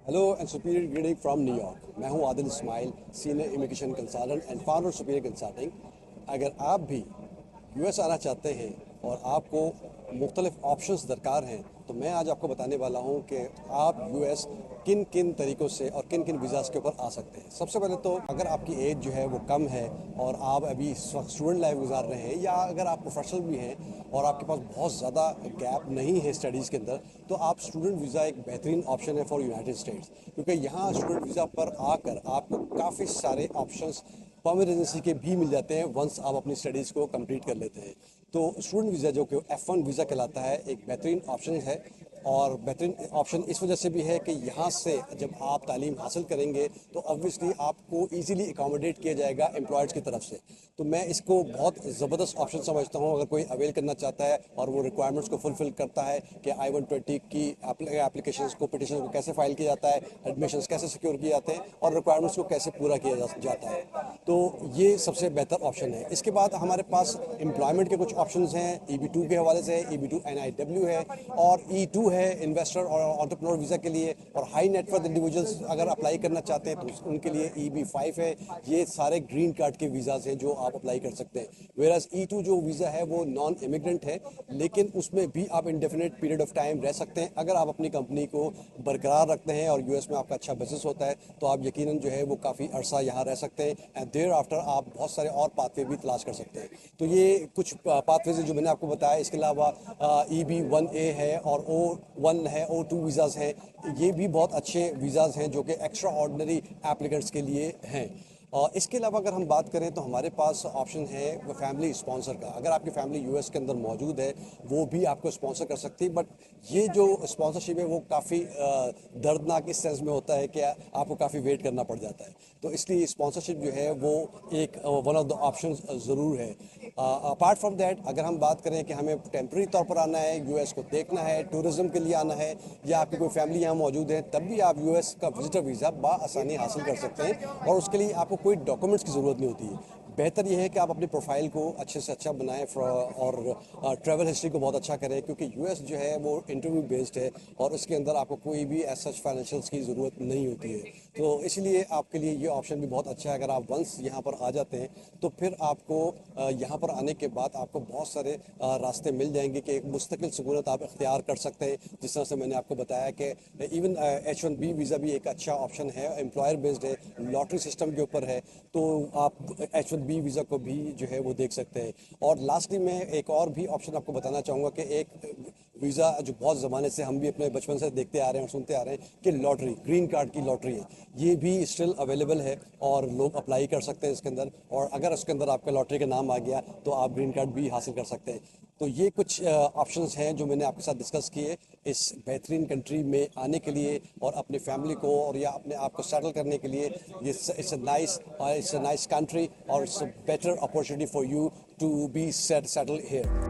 Hello and Superior greetings from New York. मैं हूं Adil Ismail, senior immigration consultant and founder Superior Consulting. अगर आप भी यूएस आना चाहते हैं और आपको मुख्तलिफ ऑप्शंस दरकार हैं तो मैं आज आपको बताने वाला हूं कि आप यूएस किन किन तरीक़ों से और किन किन वीज़ाज़ के ऊपर आ सकते हैं। सबसे पहले तो अगर आपकी एज जो है वो कम है और आप अभी इस वक्त स्टूडेंट लाइफ गुजार रहे हैं, या अगर आप प्रोफेशनल भी हैं और आपके पास बहुत ज़्यादा गैप नहीं है स्टडीज़ के अंदर, तो आप स्टूडेंट वीज़ा एक बेहतरीन ऑप्शन है फॉर यूनाइटेड स्टेट्स। क्योंकि यहाँ स्टूडेंट वीज़ा पर आकर आपको काफ़ी सारे ऑप्शंस परमानेंट रेजिडेंसी के भी मिल जाते हैं वंस आप अपनी स्टडीज़ को कंप्लीट कर लेते हैं। तो स्टूडेंट वीज़ा जो कि F1 वीज़ा कहलाता है, एक बेहतरीन ऑप्शन है। और बेहतरीन ऑप्शन इस वजह से भी है कि यहाँ से जब आप तालीम हासिल करेंगे तो ऑब्वियसली आपको इजीली एकोमोडेट किया जाएगा एम्प्लॉयर्स की तरफ से। तो मैं इसको बहुत ज़बरदस्त ऑप्शन समझता हूँ अगर कोई अवेल करना चाहता है और वो रिक्वायरमेंट्स को फुलफिल करता है कि I-120 की एप्लीकेशंस को, पिटिशन को कैसे फाइल किया जाता है, एडमिशन्स कैसे सिक्योर किए जाते हैं और रिक्वायरमेंट्स को कैसे पूरा किया जाता है। तो ये सबसे बेहतर ऑप्शन है। इसके बाद हमारे पास एम्प्लॉयमेंट के कुछ ऑप्शंस हैं। EB2 के हवाले से EB2 NIW है और E2 है इन्वेस्टर और एंटरप्रेन्योर वीज़ा के लिए। और हाई नेटवर्थ इंडिविजुअल्स अगर अप्लाई करना चाहते हैं तो उनके लिए EB5 है। ये सारे ग्रीन कार्ड के वीज़ाज़ हैं जो आप अप्लाई कर सकते हैं। वेराज E2 जो वीज़ा है वो नॉन इमिग्रेंट है, लेकिन उसमें भी आप इंडेफिनिट पीरियड ऑफ टाइम रह सकते हैं अगर आप अपनी कंपनी को बरकरार रखते हैं और यूएस में आपका अच्छा बिजनेस होता है तो आप यकीनन जो है वो काफ़ी अरसा यहाँ रह सकते हैं एंड देयर आफ्टर आप बहुत सारे और पाथवे भी तलाश कर सकते हैं। तो ये कुछ पाथवेज जो मैंने आपको बताया। इसके अलावा EB1A है और O1 है, O2 वीज़ाज़ हैं। ये भी बहुत अच्छे वीज़ाज़ हैं जो कि एक्स्ट्रा ऑर्डिनरी एप्लीकेंट्स के लिए हैं। और इसके अलावा अगर हम बात करें तो हमारे पास ऑप्शन है वो फैमिली स्पॉन्सर का। अगर आपकी फैमिली यूएस के अंदर मौजूद है वो भी आपको स्पॉन्सर कर सकती है, बट ये जो स्पॉन्सरशिप है वो काफ़ी दर्दनाक इस सेंस में होता है कि आपको काफ़ी वेट करना पड़ जाता है। तो इसलिए स्पॉन्सरशिप जो है वो एक वन ऑफ द ऑप्शन ज़रूर है। अपार्ट फ्रॉम दैट अगर हम बात करें कि हमें टेम्प्रेरी तौर पर आना है, यूएस को देखना है, टूरिज़्म के लिए आना है, या आपकी कोई फैमिली यहाँ मौजूद है, तब भी आप यूएस का विजिटर वीज़ा बआसानी हासिल कर सकते हैं और उसके लिए आपको कोई डॉक्यूमेंट्स की ज़रूरत नहीं होती है। बेहतर यह है कि आप अपनी प्रोफाइल को अच्छे से अच्छा बनाएं और ट्रैवल हिस्ट्री को बहुत अच्छा करें, क्योंकि यूएस जो है वो इंटरव्यू बेस्ड है और उसके अंदर आपको कोई भी एज सच फाइनेंशियल्स की ज़रूरत नहीं होती है। तो इसलिए आपके लिए ये ऑप्शन भी बहुत अच्छा है। अगर आप वंस यहाँ पर आ जाते हैं तो फिर आपको यहाँ पर आने के बाद आपको बहुत सारे रास्ते मिल जाएंगे कि एक मुस्तकिल सुकूनत आप इख्तियार कर सकते हैं। जिस तरह से मैंने आपको बताया कि इवन H1B वीज़ा भी एक अच्छा ऑप्शन है, एम्प्लॉयर बेस्ड है, लॉटरी सिस्टम के ऊपर है, तो आप H1B वीज़ा को भी जो है वो देख सकते हैं। और लास्टली मैं एक और भी ऑप्शन आपको बताना चाहूँगा कि एक वीज़ा जो बहुत ज़माने से हम भी अपने बचपन से देखते आ रहे हैं और सुनते आ रहे हैं कि लॉटरी, ग्रीन कार्ड की लॉटरी है, ये भी स्टिल अवेलेबल है और लोग अप्लाई कर सकते हैं इसके अंदर। और अगर उसके अंदर आपका लॉटरी का नाम आ गया तो आप ग्रीन कार्ड भी हासिल कर सकते हैं। तो ये कुछ ऑप्शंस हैं जो मैंने आपके साथ डिस्कस किए इस बेहतरीन कंट्री में आने के लिए और अपनी फैमिली को और या अपने आप को सेटल करने के लिए। ये इट्स अ नाइस कंट्री और it's a better opportunity for you to be settle here.